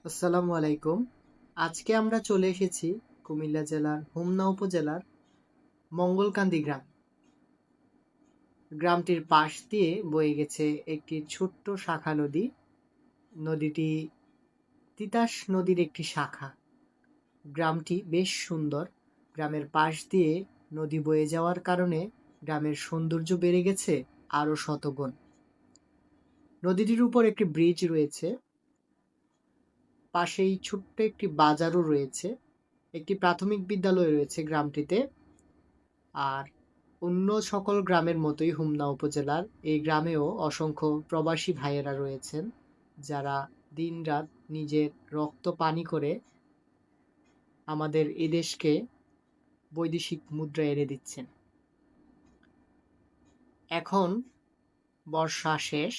আসসালামু আলাইকুম। আজকে আমরা চলে এসেছি কুমিল্লা জেলার হোমনা উপজেলার মঙ্গলকান্দি গ্রাম। গ্রামটির পাশ দিয়ে বয়ে গেছে একটি ছোট্ট শাখা নদী। নদীটি তিতাস নদীর একটি শাখা। গ্রামটি বেশ সুন্দর। গ্রামের পাশ দিয়ে নদী বয়ে যাওয়ার কারণে গ্রামের সৌন্দর্য বেড়ে গেছে আরো শতগুণ। নদীটির উপর একটি ব্রিজ রয়েছে। পাশেই ছোট্ট একটি বাজারও রয়েছে। একটি প্রাথমিক বিদ্যালয় রয়েছে গ্রামটিতে। আর অন্য সকল গ্রামের মতোই হোমনা উপজেলার এই গ্রামেও অসংখ্য প্রবাসী ভাইয়েরা রয়েছেন, যারা দিনরাত নিজের রক্ত পানি করে আমাদের এ দেশকে বৈদেশিক মুদ্রা এনে দিচ্ছেন। এখন বর্ষা শেষ,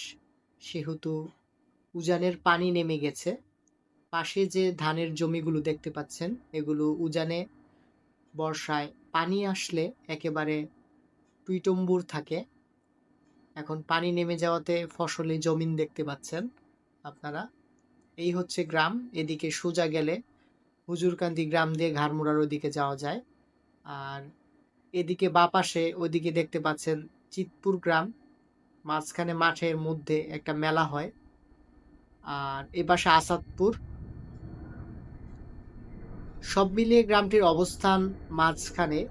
সেহেতু উজানের পানি নেমে গেছে। পাশে যে ধানের জমিগুলো দেখতে পাচ্ছেন, এগুলো উজানে বর্ষায় পানি আসলে একেবারে টুইটম্বুর থাকে। এখন পানি নেমে যাওয়াতে ফসলি জমিন দেখতে পাচ্ছেন আপনারা। এই হচ্ছে গ্রাম। এদিকে সোজা গেলে হুজুরকান্দি গ্রাম দিয়ে ঘাড়মুড়ার ওদিকে যাওয়া যায়। আর এদিকে বা পাশে ওদিকে দেখতে পাচ্ছেন চিতপুর গ্রাম। মাঝখানে মাঠের মধ্যে একটা মেলা হয়। আর এ পাশে আসাদপুর। সব মিলিয়ে গ্রামটির অবস্থান মাঝখানে।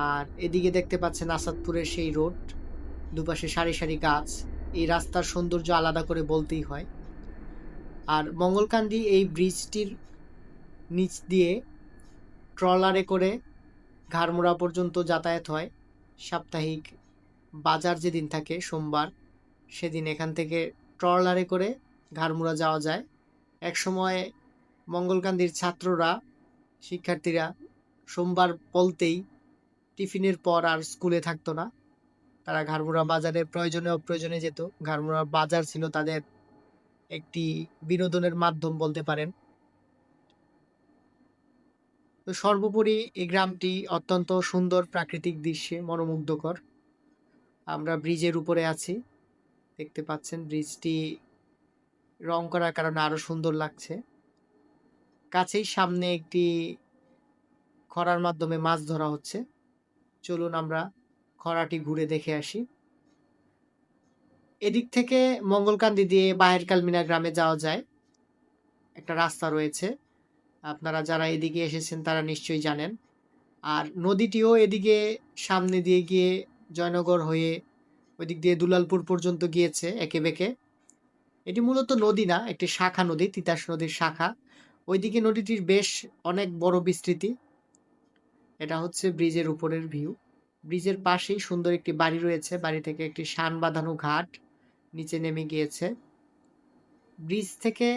আর এদিকে দেখতে পাচ্ছেন আসাদপুরের সেই রোড, দুপাশে সারি সারি গাছ। এই রাস্তার সৌন্দর্য আলাদা করে বলতেই হয়। আর মঙ্গলকান্দি এই ব্রিজটির নিচ দিয়ে ট্রলারে করে ঘাড়মুড়া পর্যন্ত যাতায়াত হয়। সাপ্তাহিক বাজার যেদিন থাকে সোমবার, সেদিন এখান থেকে ট্রলারে করে ঘাড়মুড়া যাওয়া যায়। একসময় মঙ্গলকান্দির ছাত্ররা, শিক্ষার্থীরা সোমবার বলতেই টিফিনের পর আর স্কুলে থাকতো না। তারা ঘাড়মুড়া বাজারে প্রয়োজনে অপ্রয়োজনে যেত। ঘাড়মুড়া বাজার ছিল তাদের একটি বিনোদনের মাধ্যম বলতে পারেন। তো সর্বোপরি এই গ্রামটি অত্যন্ত সুন্দর, প্রাকৃতিক দৃশ্যে মনোমুগ্ধকর। আমরা ব্রিজের উপরে আছি, দেখতে পাচ্ছেন ব্রিজটি রং করার কারণে আরো সুন্দর লাগছে। কাছেই সামনে একটি খরার মাধ্যমে মাছ ধরা হচ্ছে। চলুন আমরা খরাটি ঘুরে দেখে আসি। এদিক থেকে মঙ্গলকান্দি দিয়ে বাহের কালমিনা গ্রামে যাওয়া যায়। একটা রাস্তা রয়েছে, আপনারা যারা এদিকে এসেছেন তারা নিশ্চয়ই জানেন। আর নদীটিও এদিকে সামনে দিয়ে গিয়ে জয়নগর হয়ে ওইদিক দিয়ে দুলালপুর পর্যন্ত গিয়েছে একে বেঁকে। এটি মূলত নদী না, একটি শাখা নদী, তিতাস নদীর শাখা। ওইদিকে নদীটির বেশ অনেক বড় বিস্তৃতি। এটা হচ্ছে ব্রিজের উপরের ভিউ। ব্রিজের পাশেই সুন্দর একটি বাড়ি রয়েছে। বাড়ি থেকে একটি শান বাঁধানো ঘাট নিচে নেমে গিয়েছে। ব্রিজ থেকে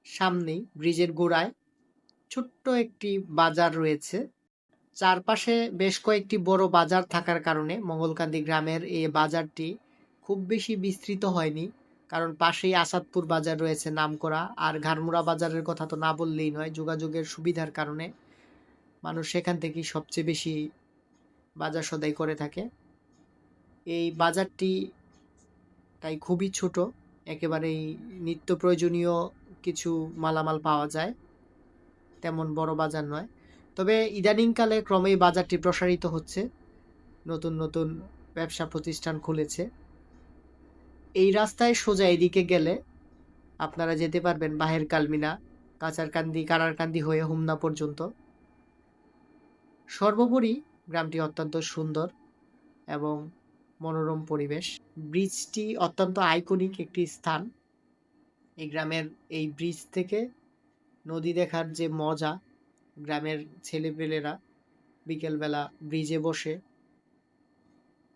সামনেই ব্রিজের গোড়ায় ছোট্ট একটি বাজার রয়েছে। চারপাশে বেশ কয়েকটি বড় বাজার থাকার কারণে মঙ্গলকান্দি গ্রামের এই বাজারটি খুব বেশি বিস্তৃত হয়নি। কারণ পাশেই আসাদপুর বাজার রয়েছে নামকরা। আর ঘাড়মুড়া বাজারের কথা তো না বললেই নয়। যোগাযোগের সুবিধার কারণে মানুষ সেখান থেকেই সবচেয়ে বেশি বাজার সদাই করে থাকে। এই বাজারটি তাই খুবই ছোট। একেবারেই নিত্য প্রয়োজনীয় কিছু মালামাল পাওয়া যায়, তেমন বড় বাজার নয়। তবে ইদানিংকালে ক্রমেই বাজারটি প্রসারিত হচ্ছে। নতুন নতুন ব্যবসা প্রতিষ্ঠান খুলেছে। এই রাস্তায় সোজা এদিকে গেলে আপনারা যেতে পারবেন বাহের কালমিনা, কাঁচারকান্দি, কারারকান্দি হয়ে হোমনা পর্যন্ত। সর্বোপরি গ্রামটি অত্যন্ত সুন্দর এবং মনোরম পরিবেশ। ব্রিজটি অত্যন্ত আইকনিক একটি স্থান। এই গ্রামের এই ব্রিজ থেকে নদী দেখার যে মজা, গ্রামের ছেলেপেলেরা বিকেলবেলা ব্রিজে বসে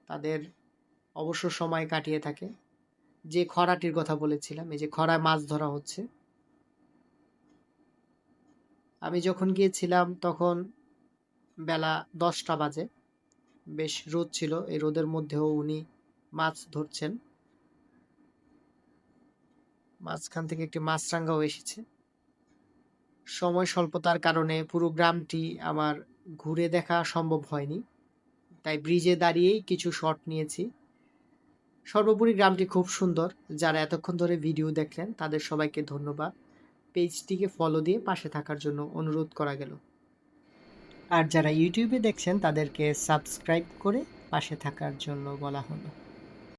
তাদের অবসর সময় কাটিয়ে থাকে। যে খরাটির কথা বলেছিলাম, এই যে খরায় মাছ ধরা হচ্ছে। আমি যখন গিয়েছিলাম তখন বেলা 10টা বাজে। বেশ রোদ ছিল। এই রোদের মধ্যেও উনি মাছ ধরছেন। মাঝখান থেকে একটি মাছরাঙাও এসেছে। সময় স্বল্পতার কারণে পুরো গ্রামটি আমার ঘুরে দেখা সম্ভব হয়নি, তাই ব্রিজে দাঁড়িয়েই কিছু শট নিয়েছি। সর্বোপরি গ্রামটি খুব সুন্দর। যারা এতক্ষণ ধরে ভিডিও দেখলেন তাদের সবাইকে ধন্যবাদ। পেজটিকে ফলো দিয়ে পাশে থাকার জন্য অনুরোধ করা গেল। আর যারা ইউটিউবে দেখছেন তাদেরকে সাবস্ক্রাইব করে পাশে থাকার জন্য বলা হলো।